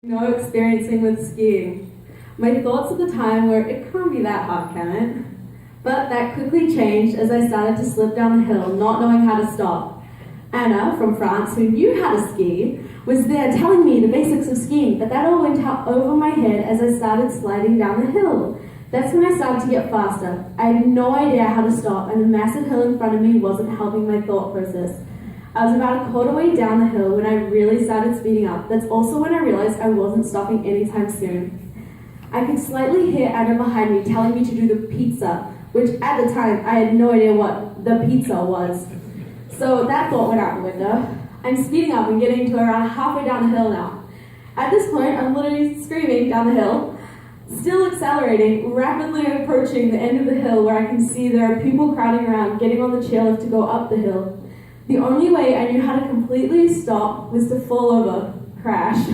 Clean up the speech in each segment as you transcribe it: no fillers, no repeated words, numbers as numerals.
No experiencing with skiing. My thoughts at the time were, it can't be that hard, can it? But that quickly changed as I started to slip down the hill, not knowing how to stop. Anna, from France, who knew how to ski, was there telling me the basics of skiing, but that all went out over my head as I started sliding down the hill. That's when I started to get faster. I had no idea how to stop, and the massive hill in front of me wasn't helping my thought process. I was about a quarter way down the hill when I really started speeding up. That's also when I realized I wasn't stopping anytime soon. I could slightly hear Anna behind me telling me to do the pizza, which at the time I had no idea what the pizza was. So that thought went out the window. I'm speeding up and getting to around halfway down the hill now. At this point, I'm literally screaming down the hill, still accelerating, rapidly approaching the end of the hill where I can see there are people crowding around getting on the chairlift to go up the hill. The only way I knew how to completely stop was to fall over, crash.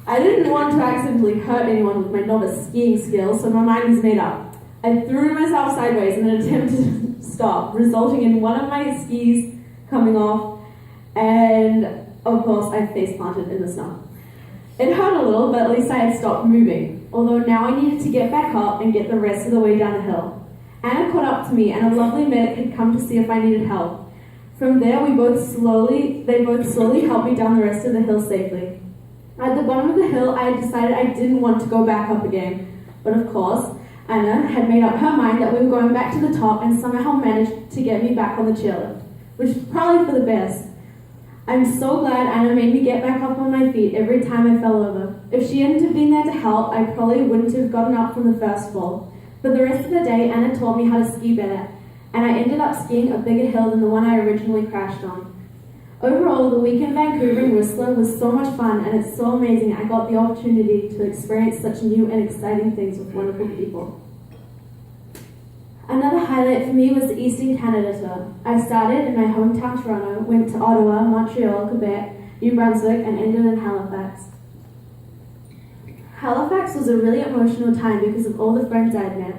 I didn't want to accidentally hurt anyone with my novice skiing skills, so my mind was made up. I threw myself sideways in an attempt to stop, resulting in one of my skis coming off, and of course I face planted in the snow. It hurt a little, but at least I had stopped moving, although now I needed to get back up and get the rest of the way down the hill. Anna caught up to me, and a lovely medic had come to see if I needed help. From there, they both slowly helped me down the rest of the hill safely. At the bottom of the hill, I had decided I didn't want to go back up again. But of course, Anna had made up her mind that we were going back to the top and somehow managed to get me back on the chairlift, which is probably for the best. I'm so glad Anna made me get back up on my feet every time I fell over. If she hadn't have been there to help, I probably wouldn't have gotten up from the first fall. For the rest of the day, Anna taught me how to ski better, and I ended up skiing a bigger hill than the one I originally crashed on. Overall, the week in Vancouver and Whistler was so much fun, and it's so amazing I got the opportunity to experience such new and exciting things with wonderful people. Another highlight for me was the Eastern Canada tour. I started in my hometown Toronto, went to Ottawa, Montreal, Quebec, New Brunswick, and ended in Halifax. Halifax was a really emotional time because of all the friends I'd met.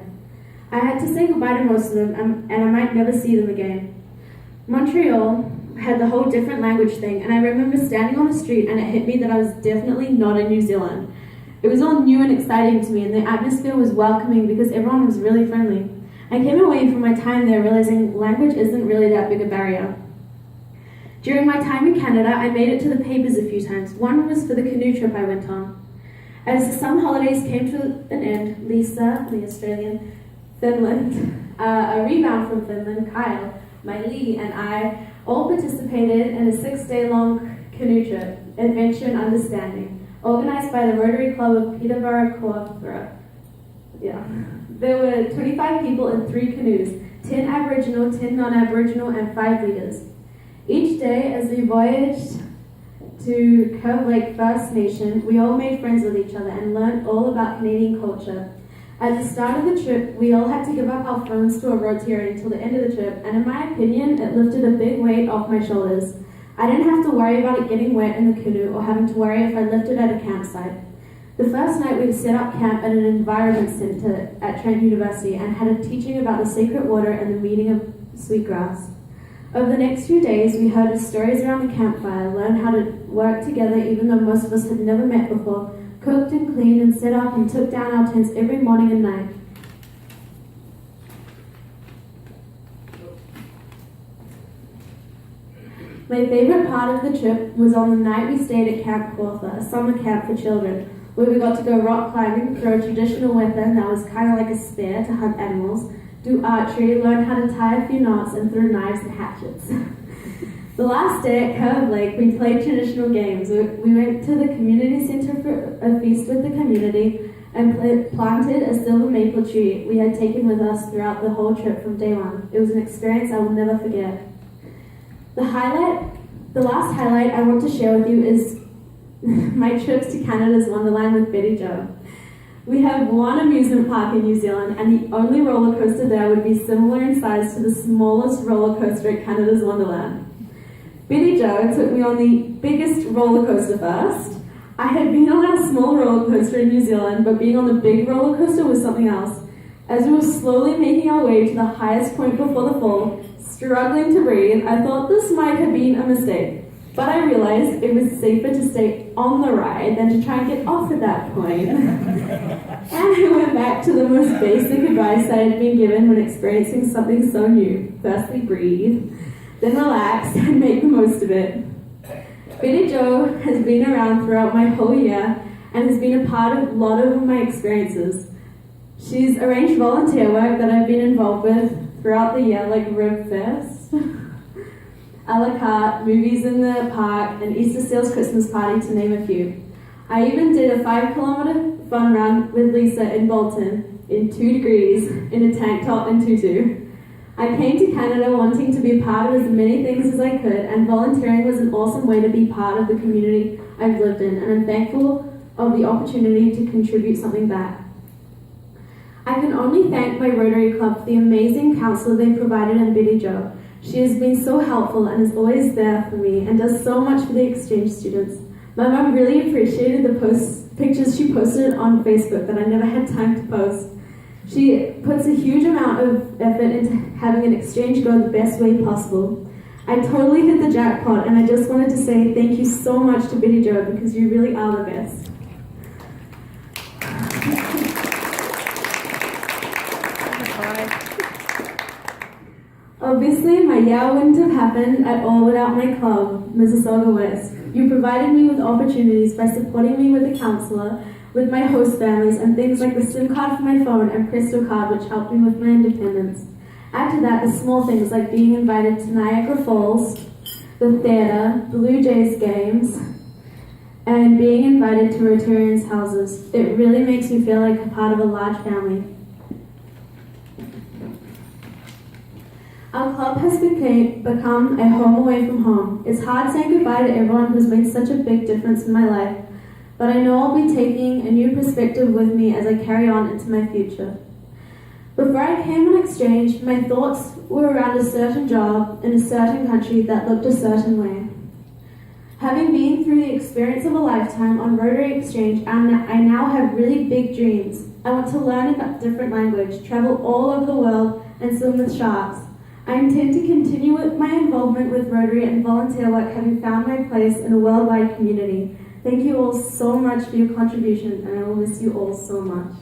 I had to say goodbye to most of them, and I might never see them again. Montreal had the whole different language thing, and I remember standing on the street and it hit me that I was definitely not in New Zealand. It was all new and exciting to me, and the atmosphere was welcoming because everyone was really friendly. I came away from my time there realizing language isn't really that big a barrier. During my time in Canada, I made it to the papers a few times. One was for the canoe trip I went on. As the summer holidays came to an end, Lisa, the Australian, Finland, a rebound from Finland, Kyle, my lead, and I all participated in a 6-day-long canoe trip, Adventure and Understanding, organized by the Rotary Club of Peterborough, Cawthra. There were 25 people in 3 canoes, 10 Aboriginal, 10 non-Aboriginal, and 5 leaders. Each day, as we voyaged to Curve Lake First Nation, we all made friends with each other and learned all about Canadian culture. At the start of the trip, we all had to give up our phones to a rotary until the end of the trip, and in my opinion, it lifted a big weight off my shoulders. I didn't have to worry about it getting wet in the canoe or having to worry if I lifted at a campsite. The first night we set up camp at an environment center at Trent University and had a teaching about the sacred water and the meaning of sweetgrass. Over the next few days, we heard stories around the campfire, learned how to work together even though most of us had never met before, cooked and cleaned and set up and took down our tents every morning and night. My favorite part of the trip was on the night we stayed at Camp Cawthra, a summer camp for children, where we got to go rock climbing, throw a traditional weapon that was kind of like a spear to hunt animals, do archery, learn how to tie a few knots, and throw knives and hatchets. The last day at Curve Lake, we played traditional games. We went to the community center for a feast with the community and planted a silver maple tree we had taken with us throughout the whole trip from day one. It was an experience I will never forget. The last highlight I want to share with you is my trips to Canada's Wonderland with Betty Jo. We have one amusement park in New Zealand, and the only roller coaster there would be similar in size to the smallest roller coaster at Canada's Wonderland. Betty Jo took me on the biggest roller coaster first. I had been on a small roller coaster in New Zealand, but being on the big roller coaster was something else. As we were slowly making our way to the highest point before the fall, struggling to breathe, I thought this might have been a mistake. But I realized it was safer to stay on the ride than to try and get off at that point. And I went back to the most basic advice I had been given when experiencing something so new. Firstly, breathe, then relax and make the most of it. Billy Jo has been around throughout my whole year and has been a part of a lot of my experiences. She's arranged volunteer work that I've been involved with throughout the year, like Rib Fest, a la carte, movies in the park, and Easter Seals Christmas party, to name a few. I even did a 5-kilometer fun run with Lisa in Bolton in 2 degrees in a tank top and tutu. I came to Canada wanting to be a part of as many things as I could, and volunteering was an awesome way to be part of the community I've lived in, and I'm thankful of the opportunity to contribute something back. I can only thank my Rotary Club for the amazing counsel they provided in Billy Jo. She has been so helpful and is always there for me and does so much for the exchange students. My mum really appreciated the pictures she posted on Facebook that I never had time to post. She puts a huge amount of effort into having an exchange go the best way possible. I totally hit the jackpot, and I just wanted to say thank you so much to Billy Jo because you really are the best. Obviously, my year wouldn't have happened at all without my club, Mississauga West. You provided me with opportunities by supporting me with a counsellor, with my host families, and things like the SIM card for my phone and Crystal card, which helped me with my independence. Add to that the small things like being invited to Niagara Falls, the theatre, Blue Jays games, and being invited to Rotarians' houses. It really makes me feel like a part of a large family. Our club has become a home away from home. It's hard saying goodbye to everyone who's made such a big difference in my life, but I know I'll be taking a new perspective with me as I carry on into my future. Before I came on exchange, my thoughts were around a certain job in a certain country that looked a certain way. Having been through the experience of a lifetime on Rotary Exchange, I now have really big dreams. I want to learn a different language, travel all over the world, and swim with sharks. I intend to continue with my involvement with Rotary and volunteer work, having found my place in a worldwide community. Thank you all so much for your contribution, and I will miss you all so much.